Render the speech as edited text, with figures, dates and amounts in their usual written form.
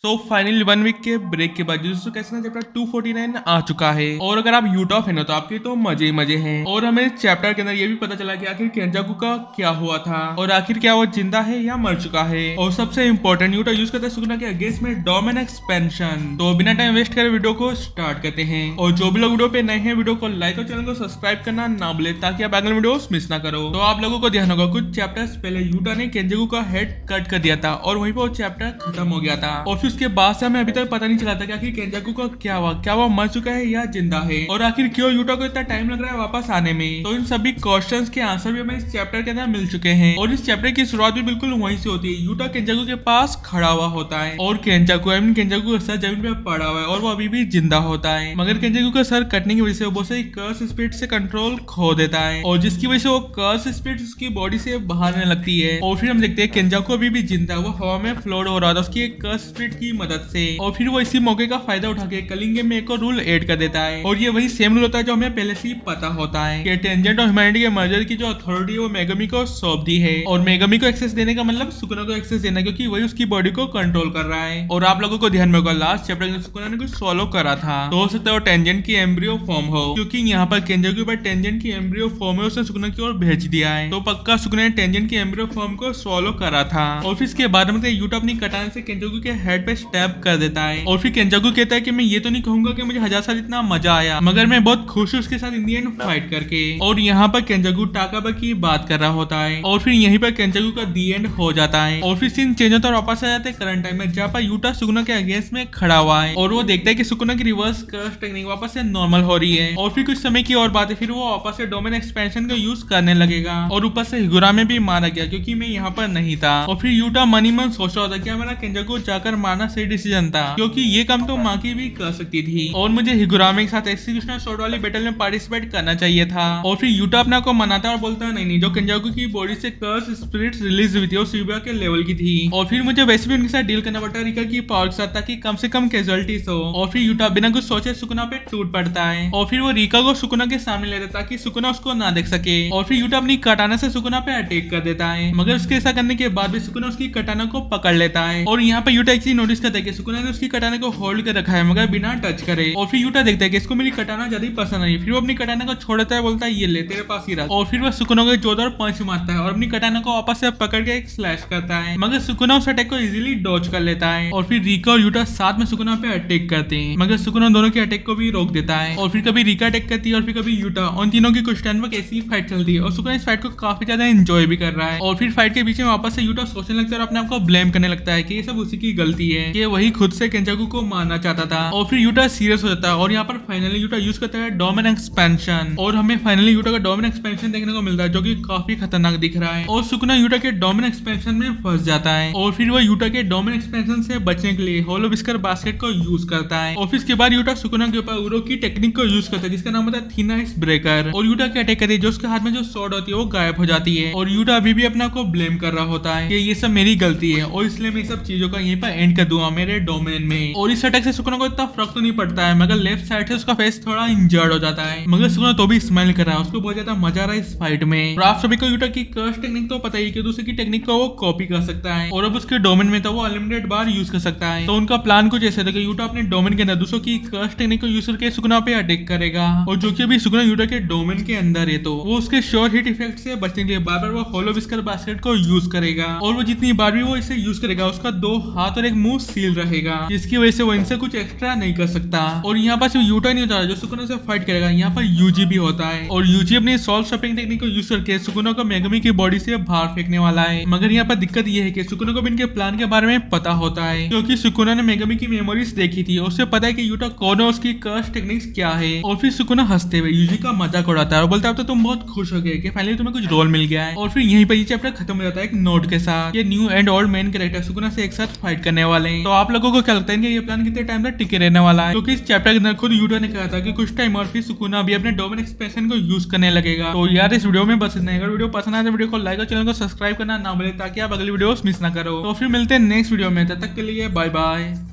So finally 1 week के break के बाद जुजुत्सु काइसेन चैप्टर 249 आ चुका है। और अगर आप यूटा फैन हो तो आपके तो मजे ही मजे हैं। और हमें चैप्टर के अंदर ये भी पता चला कि आखिर केंजाकू का क्या हुआ था और आखिर क्या वो जिंदा है या मर चुका है। और सबसे इम्पोर्टेंट, यूटा यूज करता है सुकुना के अगेंस्ट में डोमेन एक्सपेंशन। तो बिना टाइम वेस्ट करे वीडियो को स्टार्ट करते हैं। और जो भी लोग वीडियो पे नए हैं, वीडियो को लाइक और चैनल को सब्सक्राइब करना ना भूले ताकि आप अगले वीडियो मिस ना करो। तो आप लोगों को ध्यान होगा कुछ चैप्टर्स पहले यूटा ने केंजाकू का हेड कट कर दिया था और वहीं पर वो चैप्टर खत्म हो गया था। और फिर उसके बाद से हमें अभी तक पता नहीं चला था कि आखिर केंजाकू का क्या वो मर चुका है या जिंदा है, और आखिर क्यों यूटा को इतना टाइम लग रहा है वापस आने में। तो इन सभी क्वेश्चंस के आंसर भी हमें इस चैप्टर के अंदर मिल चुके हैं। और इस चैप्टर की शुरुआत भी बिल्कुल वहीं से होती है। यूटा केंजाकू के पास खड़ा हुआ होता है और केंजाकू का सर जमीन पे पड़ा हुआ है और वो अभी भी जिंदा होता है। मगर केंजाकू का सर कटने की वजह से वो बहुत सारी कर्स स्पिरिट से कंट्रोल खो देता है और जिसकी वजह से वो कर्स स्पिरिट उसकी बॉडी से बाहर आने लगती है। और फिर हम देखते हैं केंजाकू अभी भी जिंदा, वो हवा में फ्लोट हो रहा था उसकी एक कर्स स्पिरिट की मदद से। और फिर वो इसी मौके का फायदा उठा के कलिंग गेम में एक और रूल ऐड कर देता है। और ये वही सेम रूल होता है जो हमें पहले से ही पता होता है कि टेंजेंट और ह्यूमैनिटी के मर्जर की जो अथॉरिटी है वो मेगमी को सौंप दी है। और मेगमी को एक्सेस देने का मतलब सुकुना को एक्सेस देना, क्योंकि वही उसकी बॉडी को कंट्रोल कर रहा है। और आप लोगों को ध्यान में होगा लास्ट चैप्टर में सुकुना ने कुछ फॉलो करा था, तो हो सकता है वो टेंजेंट की एम्ब्रियो फॉर्म हो, क्योंकि यहाँ पर केंजाकू के बाद टेंजेंट की एम्ब्रियो फॉर्म है उसने सुकुना की ओर भेज दिया है। तो पक्का सुकुना ने टेंजेंट की एम्ब्रियो फॉर्म को सॉलो करा था। और फिर इसके बाद में यूटा अपनी कटाने से केंजाकू के हेड पे स्टैब कर देता है। और फिर केंजाकू कहता है कि मैं ये तो नहीं कहूंगा कि मुझे 1000 साल इतना मजा आया, मगर मैं बहुत खुश हूँ उसके साथ इन दी एंड फाइट करके। और यहाँ पर केंजाकू टाकाबा की बात कर रहा होता है। और फिर यहीं पर केंजाकू का दी एंड हो जाता है। और फिर सीन चेंज होता है और वापस आ जाते हैं करंट टाइम में, जहाँ पर यूटा सुकुना के अगेंस्ट में खड़ा हुआ है और वो देखता है कि सुकुना की रिवर्स कर्स टेक्निक वापस से नॉर्मल हो रही है। और फिर कुछ समय की और बात है, फिर वो वापस से डोमेन एक्सपेंशन को यूज करने लगेगा। और ऊपर से हिगुरा में भी मारा गया क्योंकि मैं यहाँ पर नहीं था। और फिर यूटा मन ही मन सोच रहा होता क्या मेरा केंजाकू जाकर मारना सही डिसीजन था, क्योंकि ये काम तो माँ की भी कर सकती थी और मुझे हिगुरामे के साथ एक्सिक्यूशनर स्वॉर्ड वाली बैटल में पार्टिसिपेट करना चाहिए था। और फिर यूटा अपना को मनाता है और बोलता है नहीं, जो केंजाकू की बॉडी से कर्स स्पिरिट्स रिलीज हुई थी वो शिबा के लेवल की थी। और फिर मुझे वैसे भी उनके साथ डील करना पड़ता है रिका की पावर के साथ, ताकि कम से कम कैजुअलिटीज हो। और फिर यूटा बिना कुछ सोचे सुकुना पे टूट पड़ता है और फिर वो रिका को सुकुना के सामने ले देता ताकि सुकुना उसको ना देख सके। और फिर यूटा अपनी कटाना से सुकुना पे अटैक कर देता है, मगर उसके ऐसा करने के बाद भी सुकुना उसकी कटाना को पकड़ लेता है। और यहाँ पे यूटा एक चीज नोटिस करता है कि सुकुना ने उसकी कटाना को होल्ड कर रखा है मगर बिना टच करे। और फिर यूटा देखता है कि इसको मेरी कटाना ज्यादा ही पसंद आई। फिर वो अपनी कटाना को छोड़ देता है, बोलता है ये ले तेरे पास ही रख। और फिर वो सुकुना को जोरदार पंच मारता है और अपनी कटाना को वापस से पकड़ के एक स्लैश करता है, मगर सुकुना उस अटैक को इजीली डॉज कर लेता है। और फिर रिका और यूटा साथ में सुकुना पे अटैक करते हैं, मगर सुकुना दोनों के अटैक को भी रोक देता है। और फिर कभी रिका अटैक करती है और फिर कभी यूटा। उन तीनों की कुछ टाइम तक ऐसी फाइट चलती है और सुकुना इस फाइट को काफी ज्यादा एंजॉय भी कर रहा है। और फिर फाइट के बीच में वापस से यूटा सोचने लगता है और अपने आप को ब्लेम करने लगता है कि ये सब उसी की गलती है, कि वही खुद से केंजाकू को मारना चाहता था। और फिर यूटा सीरियस हो जाता है और यहाँ पर फाइनली यूटा यूज करता है डोमेन एक्सपेंशन। और हमें फाइनली यूटा का डोमेन एक्सपेंशन देखने को मिलता है जो कि काफी खतरनाक दिख रहा है। और सुकुना यूटा के डोमेन एक्सपेंशन में फंस जाता है और फिर वो यूटा के डोमेन एक्सपेंशन से बचने के लिए होलो विस्कर बास्केट को यूज करता है। और फिर इसके बाद यूटा सुकुना के ऊपर उरो की टेक्निक को यूज करता है जिसका नाम होता है थीन आइस ब्रेकर। और यूटा के अटैक करती है जो उसके हाथ में जो स्वॉर्ड होती है वो गायब हो जाती है। और यूटा अभी भी अपना को ब्लेम कर रहा होता है कि ये सब मेरी गलती है और इसलिए मैं सब चीजों का यहीं पर एंड कर दूंगा मेरे डोमेन में। और इस अटैक से सुकुना को इतना फर्क तो नहीं पड़ता है, मगर लेफ्ट साइड से उसका फेस थोड़ा इंजर्ड हो जाता है, मगर सुकुना तो भी स्माइल कर रहा है, उसको बहुत ज्यादा मजा आ रहा है इस फाइट में। और आप सभी को यूटा की कर्स टेक्निक तो पता ही कि दूसरे की टेक्निक को वो कॉपी कर सकता है और अब उसके डोमेन में तो वो अनलिमिटेड बार यूज कर सकता है। तो उनका प्लान कुछ ऐसा था कि यूटा अपने डोमेन के अंदर दूसरों की कर्स टेक्निक को यूज करके सुकुना पे अटैक करेगा। और जो कि अभी सुकुना यूटा के डोमेन के अंदर है तो वो उसके श्योर हिट इफेक्ट से बचने के लिए बार बार वो होलो विस्कर बास्केट को यूज करेगा। और वो जितनी बार भी वो इसे यूज करेगा उसका 2 हाथ और एक मुंह सील रहेगा, जिसकी वजह से वो इनसे कुछ एक्स्ट्रा नहीं कर सकता। और यहाँ पर सिर्फ यूटा नहीं होता जो सुकुना से फाइट करेगा, यहाँ पर यूजी भी होता है। और यूजी अपनी सॉल्व शॉपिंग टेक्निक को यूज करके सुकुना को मेगमी की बॉडी से बाहर फेंकने वाला है। मगर यहाँ पर दिक्कत ये है कि सुकुना को भी इनके प्लान के बारे में पता होता है, क्योंकि सुकुना ने मेगमी की मेमोरीज देखी थी, उससे पता है कि यूटा कौन है, उसकी कर्स टेक्निक्स क्या है। और फिर सुकुना हंसते हुए यूजी का मजाक उड़ाता है और बोलता है अब तो तुम बहुत खुश हो गए कि फाइनली तुम्हें कुछ रोल मिल गया है। और फिर यहीं पर ये चैप्टर खत्म हो जाता है एक नोट के साथ, ये new and old main character Sukuna से एक साथ फाइट करने वाले हैं। तो आप लोगों को क्या लगता है कि ये प्लान कितने टाइम तक टिके रहने वाला है? क्योंकि इस चैप्टर के अंदर खुद यूटा ने कहा था कि कुछ टाइम और फिर सुकुना भी अपने डोमेन एक्सपेंशन को यूज करने लगेगा। तो यार इस वीडियो में बस इतना। अगर वीडियो पसंद आए तो वीडियो को लाइक और चैनल को सब्सक्राइब करना ना भूलें ताकि आप अगली वीडियो मिस ना करो। तो फिर मिलते हैं नेक्स्ट वीडियो में, तब तक के लिए बाय बाय।